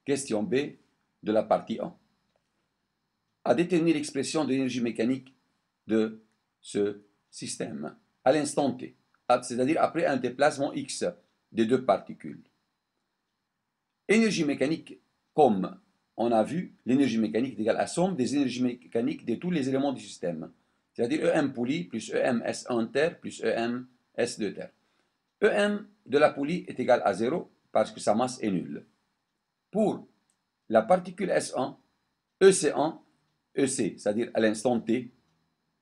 Question B de la partie 1. À déterminer l'expression de l'énergie mécanique de ce système à l'instant t, c'est-à-dire après un déplacement x des deux particules. Énergie mécanique, comme on a vu, l'énergie mécanique est égale à la somme des énergies mécaniques de tous les éléments du système, c'est-à-dire EM poulie plus EM S1 terre plus EM S2 terre. EM de la poulie est égal à 0 parce que sa masse est nulle. Pour la particule S1, EC1, EC, c'est-à-dire à l'instant t,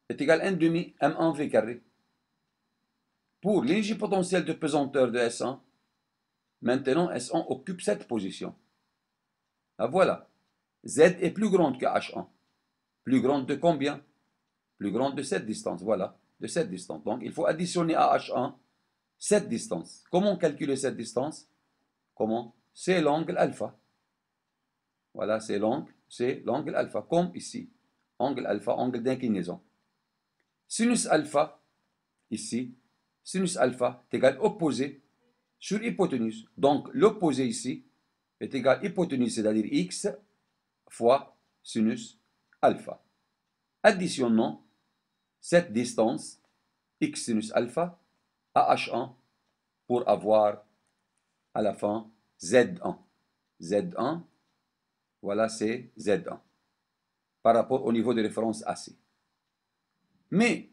est égal à 1 demi M1 V carré. Pour l'énergie potentielle de pesanteur de S1, maintenant S1 occupe cette position. Ah, voilà. Z est plus grande que H1. Plus grande de combien? Plus grande de cette distance. Voilà, de cette distance. Donc il faut additionner à H1 cette distance. Comment calculer cette distance? Comment? C'est l'angle alpha. Voilà, c'est l'angle alpha, comme ici. Angle alpha, angle d'inclinaison. Sinus alpha, ici, sinus alpha est égal opposé sur hypoténuse. Donc l'opposé ici est égal à hypoténuse, c'est-à-dire x fois sinus alpha. Additionnons cette distance x sinus alpha à h1 pour avoir à la fin z1. Z1, voilà, c'est Z1 par rapport au niveau de référence AC. Mais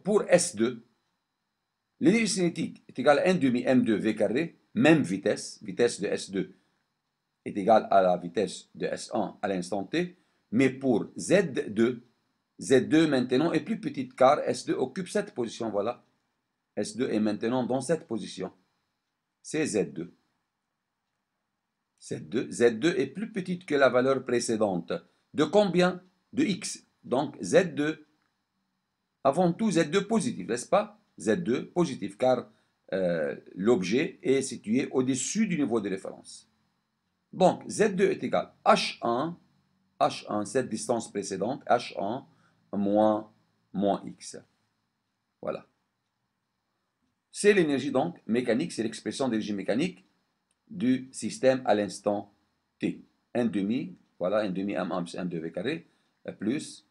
pour S2, l'énergie cinétique est égale à 1 demi M2 V carré, même vitesse, vitesse de S2 est égale à la vitesse de S1 à l'instant T, mais pour Z2, Z2 maintenant est plus petite car S2 occupe cette position, voilà. S2 est maintenant dans cette position. C'est Z2. Z2 est plus petite que la valeur précédente. De combien? De x. Donc Z2, avant tout Z2 positif, n'est-ce pas? Z2 positif, car l'objet est situé au-dessus du niveau de référence. Donc Z2 est égal à H1, cette distance précédente, H1 moins x. Voilà. C'est l'énergie donc mécanique, c'est l'expression d'énergie mécanique du système à l'instant t. 1 demi, voilà, 1 demi M1 plus M2V carré, plus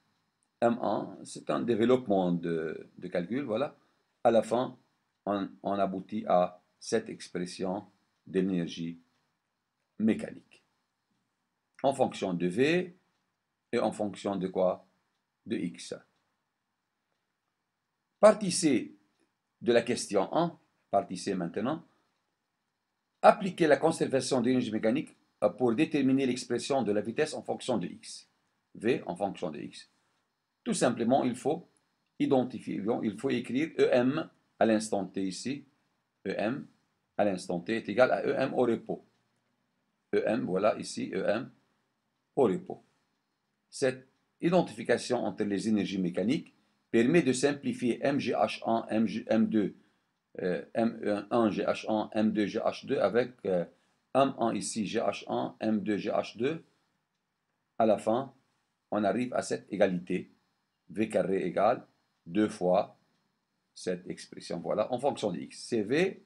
M1, c'est un développement de calcul, voilà. À la fin, on aboutit à cette expression de l'énergie mécanique. En fonction de V et en fonction de quoi? De X. Partie C de la question 1, partie C maintenant. Appliquer la conservation d'énergie mécanique pour déterminer l'expression de la vitesse en fonction de x. V en fonction de x. Tout simplement, il faut identifier, il faut écrire EM à l'instant t ici. EM à l'instant t est égal à EM au repos. EM, voilà ici, EM au repos. Cette identification entre les énergies mécaniques permet de simplifier MGH1, M2, M1 GH1, M2 GH2 avec M1 ici GH1, M2 GH2. À la fin, on arrive à cette égalité. V carré égale 2 fois cette expression. Voilà, en fonction de x. C'est V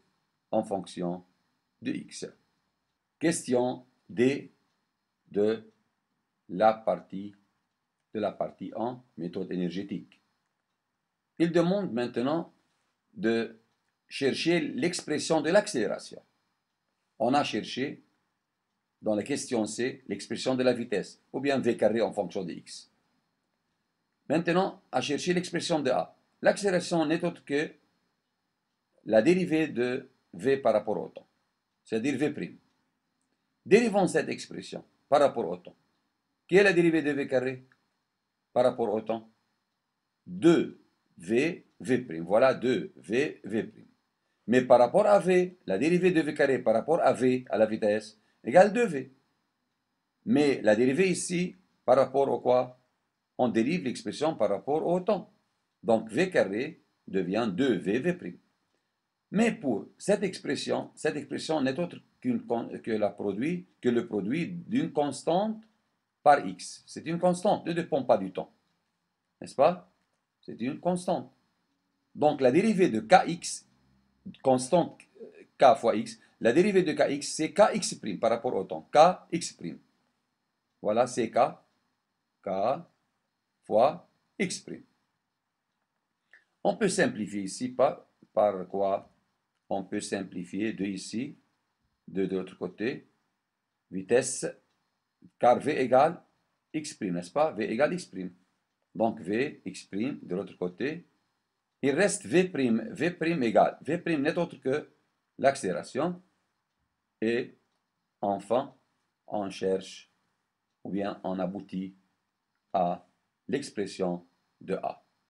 en fonction de x. Question D de la partie 1, méthode énergétique. Il demande maintenant de chercher l'expression de l'accélération. On a cherché dans la question C l'expression de la vitesse, ou bien V carré en fonction de x. Maintenant, à chercher l'expression de A. L'accélération n'est autre que la dérivée de V par rapport au temps, c'est-à-dire V'. Dérivons cette expression par rapport au temps. Quelle est la dérivée de V carré par rapport au temps? 2V, V'. Voilà 2V, V'. Mais par rapport à V, la dérivée de V carré par rapport à V, à la vitesse, égale 2V. Mais la dérivée ici, par rapport au quoi? On dérive l'expression par rapport au temps. Donc V carré devient 2V, V'. Mais pour cette expression n'est autre que le produit d'une constante par x. C'est une constante, ne dépend pas du temps. N'est-ce pas? C'est une constante. Donc la dérivée de kx, constante k fois x, La dérivée de kx, c'est kx' par rapport au temps. Kx'. Voilà, c'est k fois x'. On peut simplifier ici par quoi? On peut simplifier de ici, de l'autre côté, vitesse, car v égale x', n'est-ce pas? V égale x'. Donc v, x', de l'autre côté, il reste v', v' égale, v' n'est autre que l'accélération, et enfin, on cherche, ou bien on aboutit à l'expression de A.